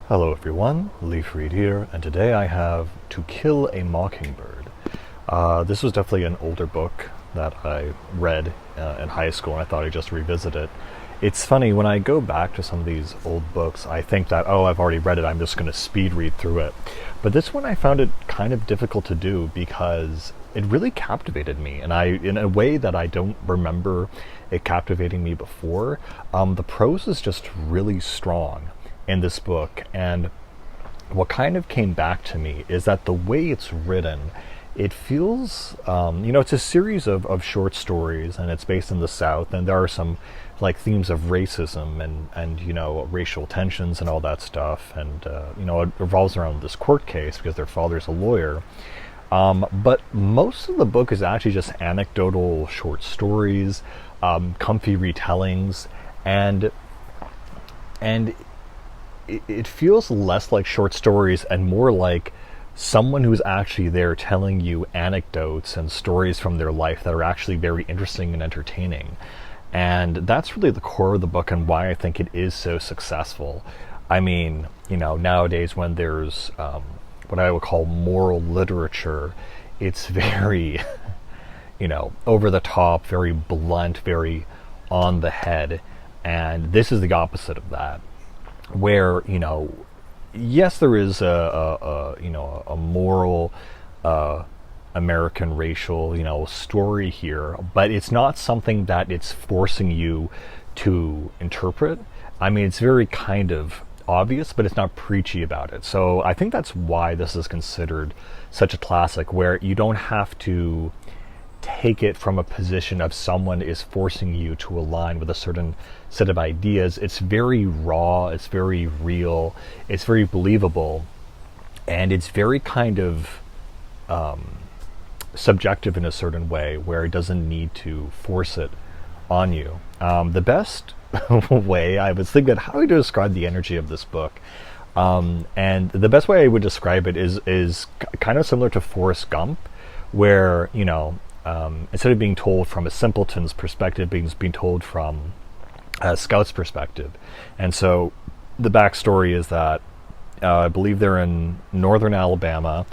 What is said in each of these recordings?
Hello everyone, Leaf Reed here, and today I have To Kill a Mockingbird. This was definitely an older book that I read in high school, and I thought I'd just revisit it. It's funny, when I go back to some of these old books, I think that, oh, I've already read it, I'm just going to speed read through it. But this one I found it kind of difficult to do because it really captivated me, and in a way that I don't remember it captivating me before. The prose is just really strong in this book, and what kind of came back to me is that the way it's written, it feels, it's a series of short stories, and it's based in the South, and there are some like themes of racism and racial tensions and all that stuff, and it revolves around this court case because their father's a lawyer. But most of the book is actually just anecdotal short stories, comfy retellings, and it feels less like short stories and more like someone who's actually there telling you anecdotes and stories from their life that are actually very interesting and entertaining. And that's really the core of the book and why I think it is so successful. I mean, nowadays when there's what I would call moral literature, it's very, over the top, very blunt, very on the head. And this is the opposite of that, where yes, there is a moral American racial story here, but it's not something that it's forcing you to interpret. I mean, it's very kind of obvious, but it's not preachy about it. So I think that's why this is considered such a classic, where you don't have to take it from a position of someone is forcing you to align with a certain set of ideas. It's very raw, it's very real, it's very believable, and it's very kind of subjective in a certain way where it doesn't need to force it on you. The best way I was thinking, how do I describe the energy of this book? And the best way I would describe it is kind of similar to Forrest Gump, where instead of being told from a simpleton's perspective, being told from a scout's perspective. And so the backstory is that I believe they're in northern Alabama,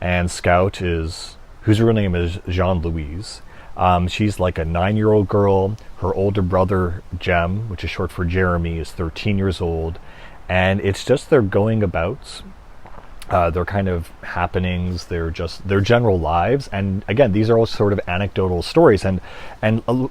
and Scout whose real name is Jean-Louise. She's like a 9-year-old girl. Her older brother, Jem, which is short for Jeremy, is 13 years old. And it's just their going abouts, their kind of happenings, their general lives. And again, these are all sort of anecdotal stories. And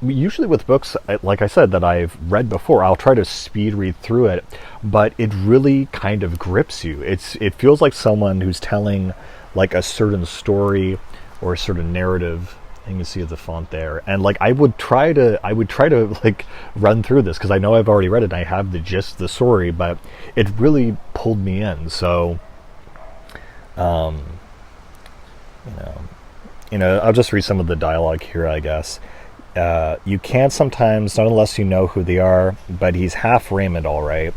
usually with books, like I said, that I've read before, I'll try to speed read through it, but it really kind of grips you. It feels like someone who's telling like a certain story or a certain narrative. You can see the font there, and like I would try to like run through this because I know I've already read it and I have the gist of the story, but it really pulled me in. So I'll just read some of the dialogue here, I guess. You can't sometimes, not unless you know who they are, but he's half Raymond, all right.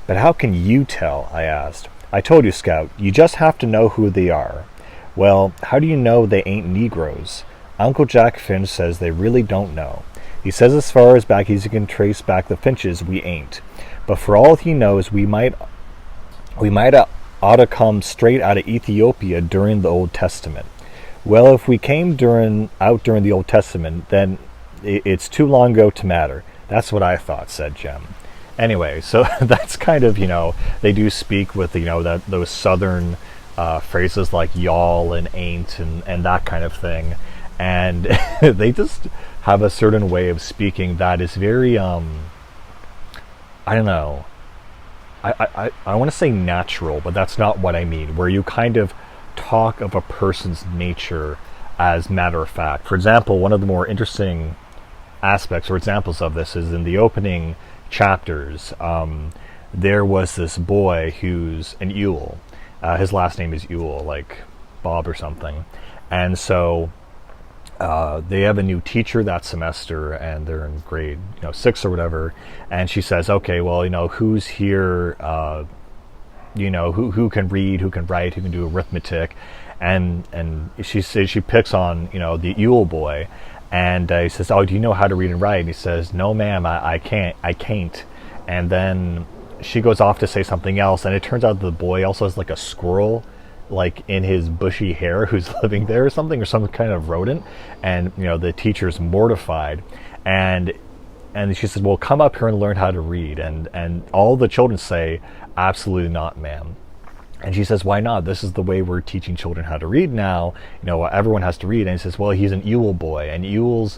But how can you tell? I asked. I told you, Scout, you just have to know who they are. Well, how do you know they ain't Negroes? Uncle Jack Finch says they really don't know. He says as far as back as he can trace back the Finches, we ain't. But for all he knows, we might ought to come straight out of Ethiopia during the Old Testament. Well, if we came out during the Old Testament, then it's too long ago to matter. That's what I thought, said Jem. Anyway, so that's kind of, they do speak with, those southern phrases like y'all and ain't and that kind of thing. And they just have a certain way of speaking that is very, I don't know. I want to say natural, but that's not what I mean, where you kind of talk of a person's nature as matter of fact. For example, one of the more interesting aspects or examples of this is in the opening chapters. There was this boy who's an Ewell. His last name is Ewell, like Bob or something. And so they have a new teacher that semester, and they're in grade 6 or whatever. And she says, okay, well, who's here, who can read, who can write, who can do arithmetic. And she says, she picks on, the Ewell boy. And he says, oh, do you know how to read and write? And he says, no, ma'am, I can't. And then she goes off to say something else, and it turns out the boy also has like a squirrel like in his bushy hair who's living there or something, or some kind of rodent. And the teacher's mortified, and she says, well, come up here and learn how to read. And all the children say, absolutely not, ma'am. And she says, why not? This is the way we're teaching children how to read now. Everyone has to read. And he says, well, he's an Yule boy. And Yules,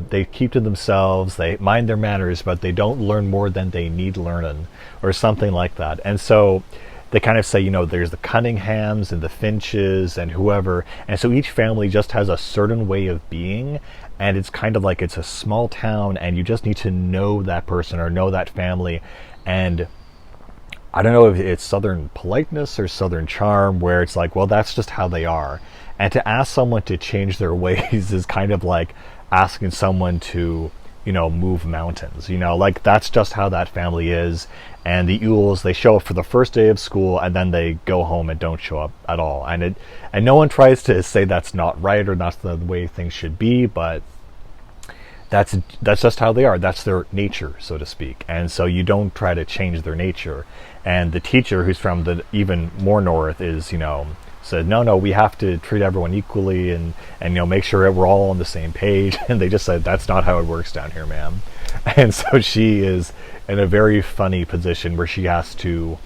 they keep to themselves. They mind their manners, but they don't learn more than they need learning, or something like that. And so they kind of say, there's the Cunninghams and the Finches and whoever. And so each family just has a certain way of being. And it's kind of like it's a small town, and you just need to know that person or know that family. And I don't know if it's Southern politeness or Southern charm, where it's like, well, that's just how they are. And to ask someone to change their ways is kind of like asking someone to, move mountains. Like that's just how that family is. And the Yules, they show up for the first day of school, and then they go home and don't show up at all. And no one tries to say that's not right or that's the way things should be, but that's just how they are. That's their nature, so to speak. And so you don't try to change their nature. And the teacher, who's from the even more north, is said, no, we have to treat everyone equally, and make sure we're all on the same page. And they just said, that's not how it works down here, ma'am. And so she is in a very funny position where she has to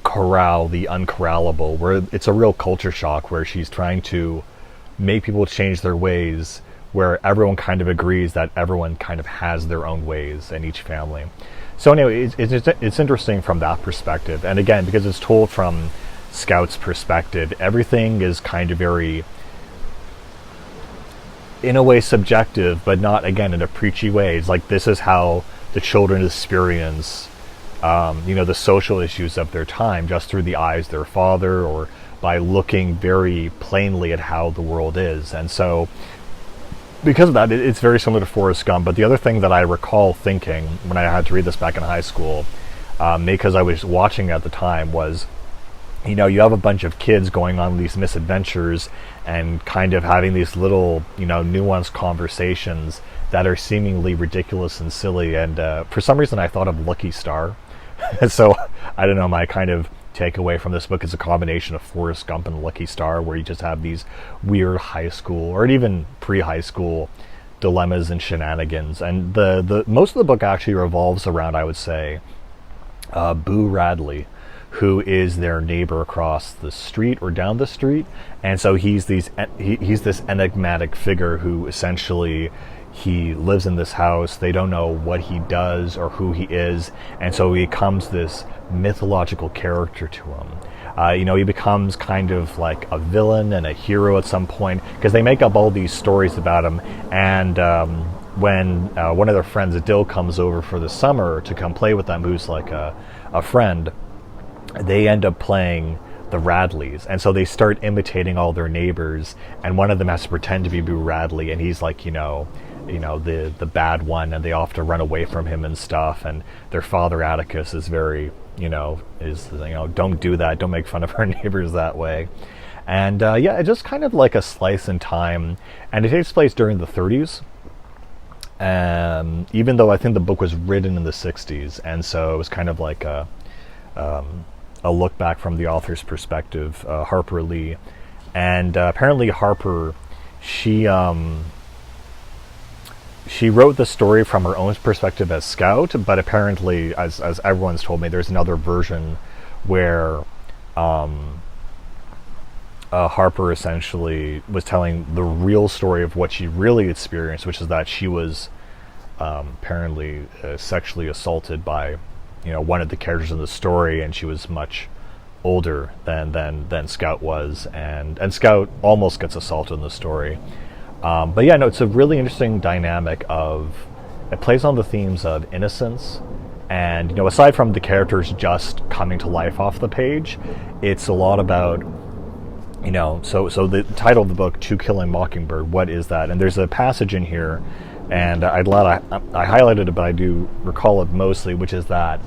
corral the uncorrallable, where it's a real culture shock, where she's trying to make people change their ways, where everyone kind of agrees that everyone kind of has their own ways in each family. So anyway, it's interesting from that perspective. And again, because it's told from Scout's perspective, everything is kind of very, in a way, subjective, but not, again, in a preachy way. It's like, this is how the children experience the social issues of their time, just through the eyes of their father, or by looking very plainly at how the world is. And so because of that, it's very similar to Forrest Gump. But the other thing that I recall thinking when I had to read this back in high school, because I was watching at the time, was, you have a bunch of kids going on these misadventures and kind of having these little, nuanced conversations that are seemingly ridiculous and silly. And for some reason, I thought of Lucky Star. So I don't know, my kind of takeaway from this book is a combination of Forrest Gump and Lucky Star, where you just have these weird high school or even pre-high school dilemmas and shenanigans. And the most of the book actually revolves around, I would say, Boo Radley, who is their neighbor across the street or down the street. And so he's this enigmatic figure who essentially, he lives in this house. They don't know what he does or who he is. And so he becomes this mythological character to him. He becomes kind of like a villain and a hero at some point, because they make up all these stories about him. And when one of their friends, Dill, comes over for the summer to come play with them, who's like a friend, they end up playing the Radleys. And so they start imitating all their neighbors, and one of them has to pretend to be Boo Radley, and he's like, the bad one, and they all have to run away from him and stuff. And their father Atticus is very, don't do that, don't make fun of our neighbors that way. And it's just kind of like a slice in time, and it takes place during the 30s. Even though I think the book was written in the 60s, and so it was kind of like a look back from the author's perspective, Harper Lee. And apparently Harper, she wrote the story from her own perspective as Scout, but apparently, as everyone's told me, there's another version where Harper essentially was telling the real story of what she really experienced, which is that she was apparently sexually assaulted by one of the characters in the story, and she was much older than Scout was, and Scout almost gets assaulted in the story. It's a really interesting dynamic it plays on the themes of innocence, and aside from the characters just coming to life off the page, it's a lot about so the title of the book, To Kill a Mockingbird, what is that? And there's a passage in here, and I highlighted it, but I do recall it mostly, which is that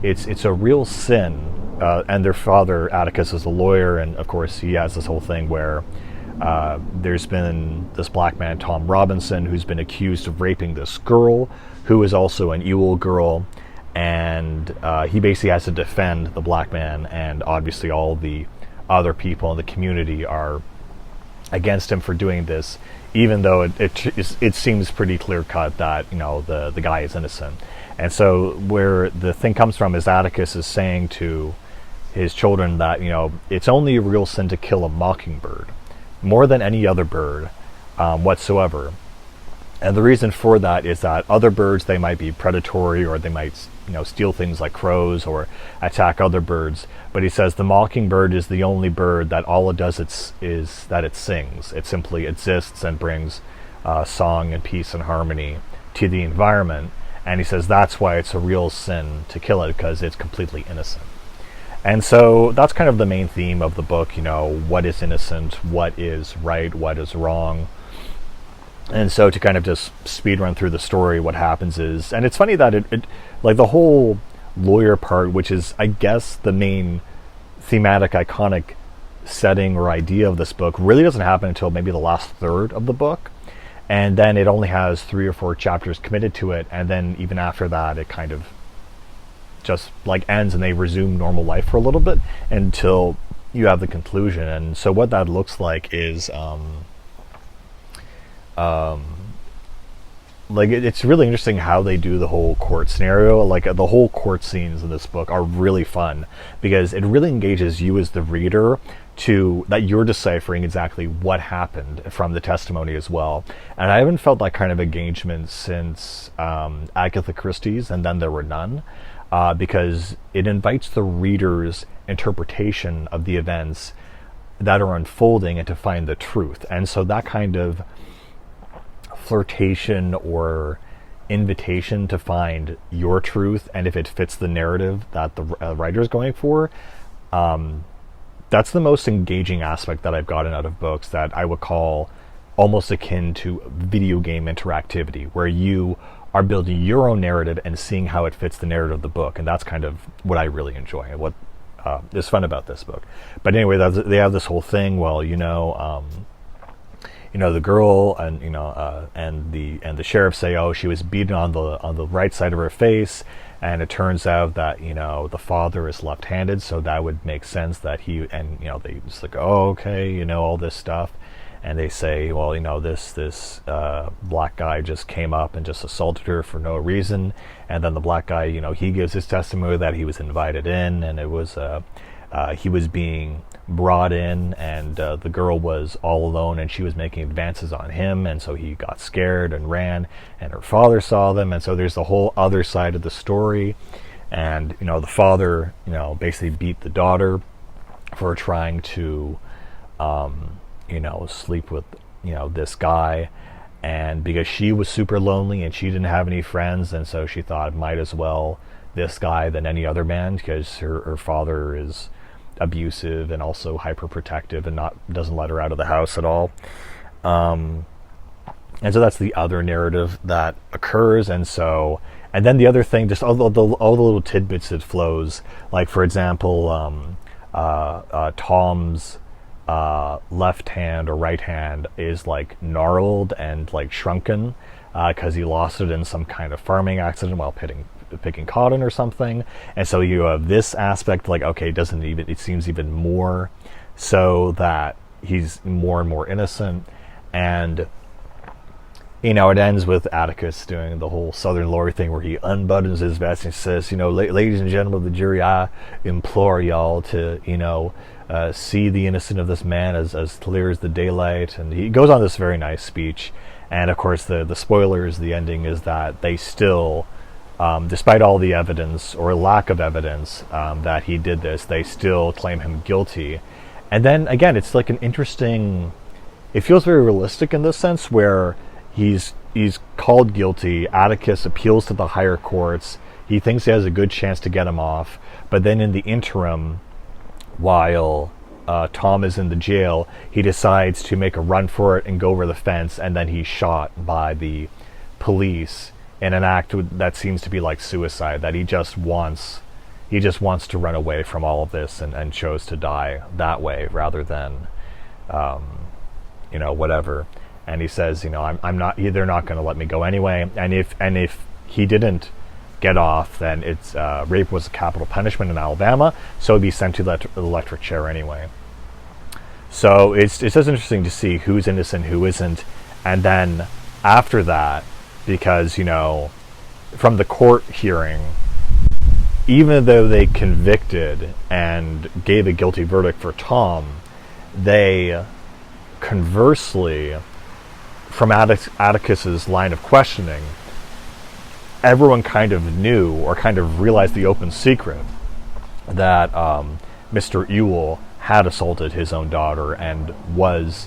it's a real sin, and their father Atticus is a lawyer, and of course he has this whole thing where there's been this black man, Tom Robinson, who's been accused of raping this girl, who is also an Ewell girl, and he basically has to defend the black man, and obviously all the other people in the community are against him for doing this, even though it seems pretty clear cut that the guy is innocent. And so where the thing comes from is Atticus is saying to his children that it's only a real sin to kill a mockingbird more than any other bird whatsoever. And the reason for that is that other birds, they might be predatory, or they might steal things like crows or attack other birds. But he says the mockingbird is the only bird that all it does is that it sings. It simply exists and brings song and peace and harmony to the environment. And he says that's why it's a real sin to kill it, because it's completely innocent. And so that's kind of the main theme of the book, what is innocent, what is right, what is wrong. And so to kind of just speed run through the story, what happens is, and it's funny that it like the whole lawyer part, which is, I guess, the main thematic, iconic setting or idea of this book, really doesn't happen until maybe the last third of the book. And then it only has 3 or 4 chapters committed to it. And then even after that, it kind of just like ends and they resume normal life for a little bit until you have the conclusion. And so what that looks like is like it's really interesting how they do the whole court scenario. Like the whole court scenes in this book are really fun, because it really engages you as the reader to that you're deciphering exactly what happened from the testimony as well. And I haven't felt that kind of engagement since Agatha Christie's And Then There Were None, because it invites the reader's interpretation of the events that are unfolding and to find the truth. And so that kind of flirtation or invitation to find your truth, and if it fits the narrative that the writer is going for, that's the most engaging aspect that I've gotten out of books, that I would call almost akin to video game interactivity, where you are building your own narrative and seeing how it fits the narrative of the book. And that's kind of what I really enjoy and what is fun about this book. But anyway, they have this whole thing. Well, the girl and the sheriff say, oh, she was beaten on the right side of her face, and it turns out that the father is left-handed, so that would make sense that they just like, oh, okay, all this stuff. And they say, well, this black guy just came up and just assaulted her for no reason. And then the black guy, he gives his testimony that he was invited in, and it was he was being brought in, and the girl was all alone, and she was making advances on him, and so he got scared and ran, and her father saw them. And so there's the whole other side of the story. And the father basically beat the daughter for trying to sleep with this guy, and because she was super lonely and she didn't have any friends, and so she thought might as well this guy than any other man, because her father is abusive and also hyper protective and doesn't let her out of the house at all. And so that's the other narrative that occurs. And then the other thing, just all the little tidbits it flows, like for example, Tom's left hand or right hand is like gnarled and like shrunken, because he lost it in some kind of farming accident while picking cotton or something. And so you have this aspect, like, okay, it seems even more so that he's more and more innocent. And it ends with Atticus doing the whole Southern lawyer thing, where he unbuttons his vest and says, ladies and gentlemen of the jury, I implore y'all to see the innocence of this man as clear as the daylight. And he goes on this very nice speech. And of course the spoilers, the ending is that they still, despite all the evidence or lack of evidence that he did this, they still claim him guilty. And then again, it's like an interesting, it feels very realistic in this sense, where he's called guilty. Atticus appeals to the higher courts. He thinks he has a good chance to get him off. But then in the interim, while Tom is in the jail, he decides to make a run for it and go over the fence, and then he's shot by the police in an act that seems to be like suicide, that he just wants to run away from all of this and chose to die that way rather than whatever. And he says, they're not going to let me go anyway. And if he didn't get off, then it's rape was a capital punishment in Alabama, so he'd be sent to the electric chair anyway. So it's just interesting to see who's innocent, who isn't, and then after that, because from the court hearing, even though they convicted and gave a guilty verdict for Tom, they conversely, from Atticus's line of questioning, everyone kind of knew or kind of realized the open secret that Mr. Ewell had assaulted his own daughter and was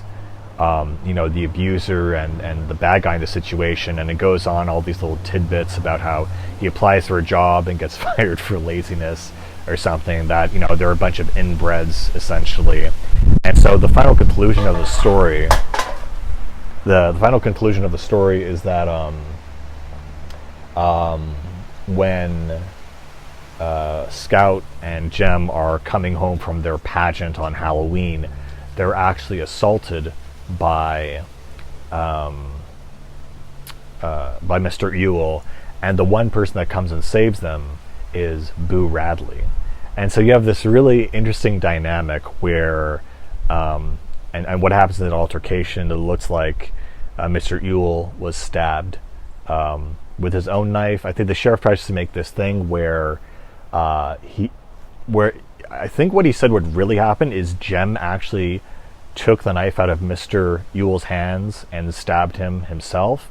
the abuser and the bad guy in the situation. And it goes on all these little tidbits about how he applies for a job and gets fired for laziness or something, that they're a bunch of inbreds essentially. And so the final conclusion of the story is that when Scout and Jem are coming home from their pageant on Halloween, they're actually assaulted by Mr. Ewell, and the one person that comes and saves them is Boo Radley. And so you have this really interesting dynamic where and what happens in that altercation, it looks like Mr. Ewell was stabbed with his own knife. I think the sheriff tries to make this thing where I think what he said would really happen is Jem actually took the knife out of Mr. Ewell's hands and stabbed him himself.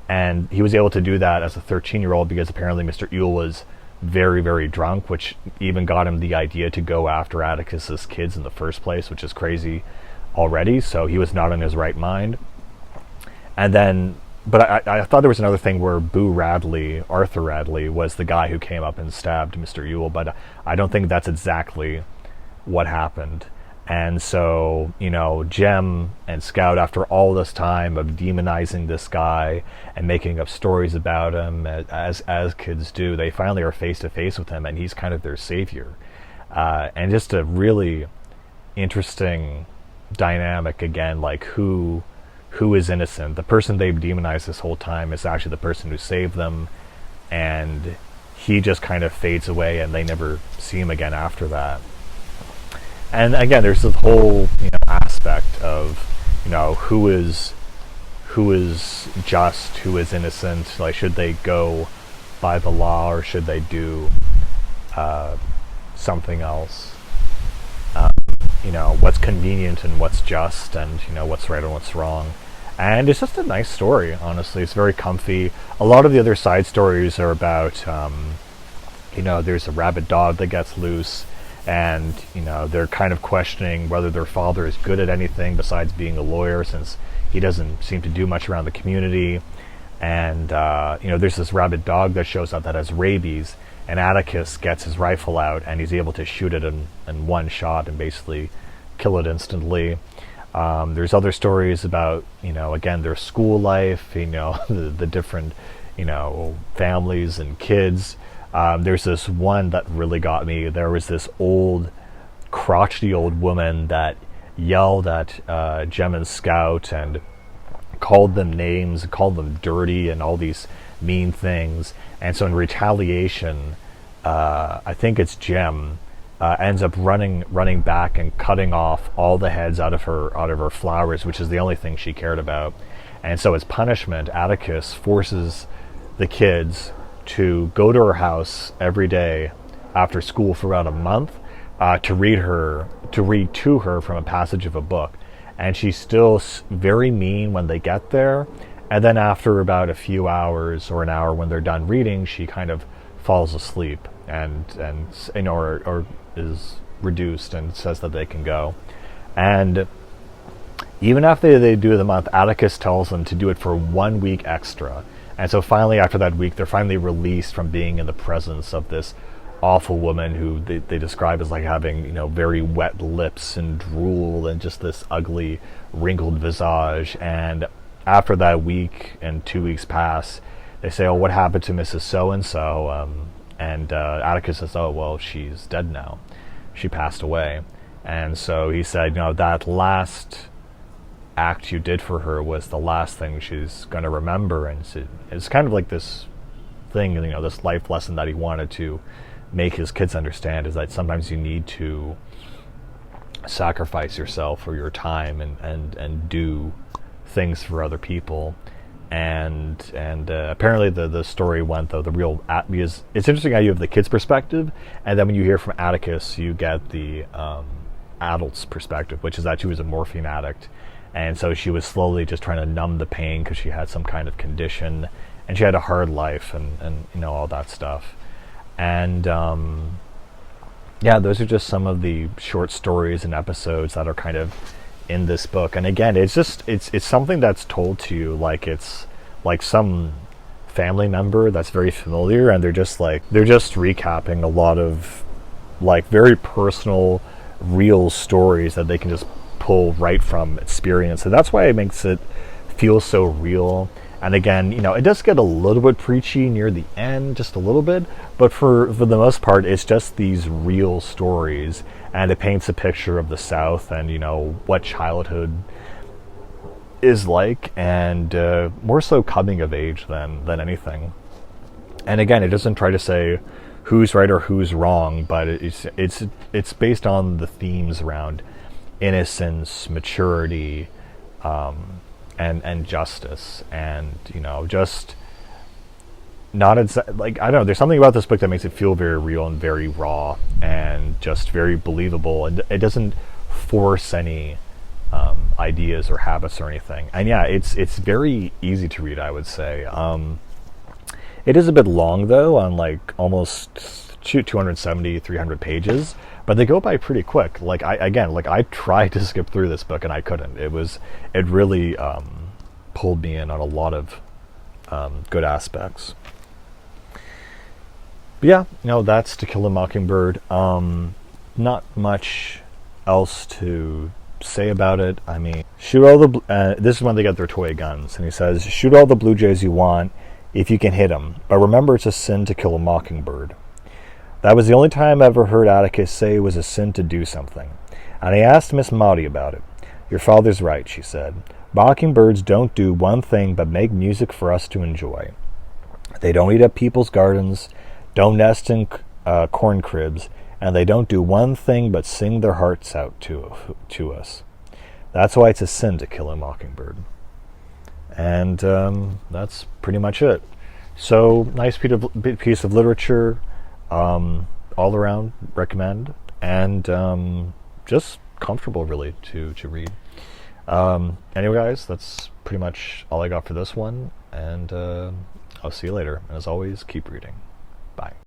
And he was able to do that as a 13-year-old because apparently Mr. Ewell was very, very drunk, which even got him the idea to go after Atticus's kids in the first place, which is crazy already. So he was not in his right mind. And then, but I thought there was another thing where Arthur Radley, was the guy who came up and stabbed Mr. Ewell, but I don't think that's exactly what happened. And so, Jem and Scout, after all this time of demonizing this guy and making up stories about him, as kids do, they finally are face to face with him, and he's kind of their savior. And just a really interesting dynamic again, like who is innocent. The person they've demonized this whole time is actually the person who saved them, and he just kind of fades away, and they never see him again after that. And again, there's this whole aspect of who is just, who is innocent. Like, should they go by the law or should they do something else? What's convenient and what's just, and what's right and what's wrong. And it's just a nice story, honestly. It's very comfy. A lot of the other side stories are about there's a rabid dog that gets loose, and they're kind of questioning whether their father is good at anything besides being a lawyer, since he doesn't seem to do much around the community. And there's this rabid dog that shows up that has rabies, and Atticus gets his rifle out and he's able to shoot it in one shot and basically kill it instantly. There's other stories about again, their school life, the different families and kids. There's this one that really got me. There was this crotchety old woman that yelled at Jem and Scout and called them names, called them dirty and all these mean things. And so in retaliation, I think it's Jem ends up running back and cutting off all the heads out of her flowers, which is the only thing she cared about. And so as punishment, Atticus forces the kids to go to her house every day after school for about a month to read to her from a passage of a book. And she's still very mean when they get there, and then after about a few hours or an hour when they're done reading, she kind of falls asleep and or is reduced and says that they can go. And even after they do the month, Atticus tells them to do it for 1 week extra. And so finally, after that week, they're finally released from being in the presence of this awful woman who they describe as like having, very wet lips and drool and just this ugly, wrinkled visage. And after that week and 2 weeks pass, they say, "Oh, what happened to Mrs. So-and-so?" And Atticus says, "Oh, well, she's dead now. She passed away." And so he said, that last act you did for her was the last thing she's going to remember. And it's kind of like this thing, you know, this life lesson that he wanted to make his kids understand, is that sometimes you need to sacrifice yourself or your time and do things for other people. And apparently the story went, though, the real, because it's interesting how you have the kid's perspective, and then when you hear from Atticus, you get the adult's perspective, which is that she was a morphine addict, and so she was slowly just trying to numb the pain because she had some kind of condition, and she had a hard life, and you know, all that stuff. And yeah, those are just some of the short stories and episodes that are kind of in this book. And again, it's something that's told to you like it's like some family member that's very familiar, and they're just recapping a lot of like very personal, real stories that they can just pull right from experience. And that's why it makes it feel so real. And again, you know, it does get a little bit preachy near the end, just a little bit, but for the most part, it's just these real stories, and it paints a picture of the South and, you know, what childhood is like, and more so coming of age than anything. And again, it doesn't try to say who's right or who's wrong, but it's based on the themes around innocence, maturity, and justice, and, you know, just not like, I don't know, there's something about this book that makes it feel very real and very raw and just very believable, and it doesn't force any ideas or habits or anything. And yeah, it's very easy to read, I would say. It is a bit long, though, on like almost 270, 300 pages, but they go by pretty quick. Like I tried to skip through this book and I couldn't. It really pulled me in on a lot of good aspects. But yeah, you know, that's To Kill a Mockingbird. Not much else to say about it. I mean, shoot all the this is when they get their toy guns, and he says, shoot all the blue jays you want if you can hit them, but remember it's a sin to kill a mockingbird. That was the only time I ever heard Atticus say it was a sin to do something, and I asked Miss Maudie about it. Your father's right, she said. Mockingbirds don't do one thing but make music for us to enjoy. They don't eat up people's gardens, don't nest in corn cribs, and they don't do one thing but sing their hearts out to us. That's why it's a sin to kill a mockingbird. And that's pretty much it. So, nice piece of literature, all around, recommend, and just comfortable, really, to read. Anyway, guys, that's pretty much all I got for this one, and I'll see you later. And as always, keep reading. Bye.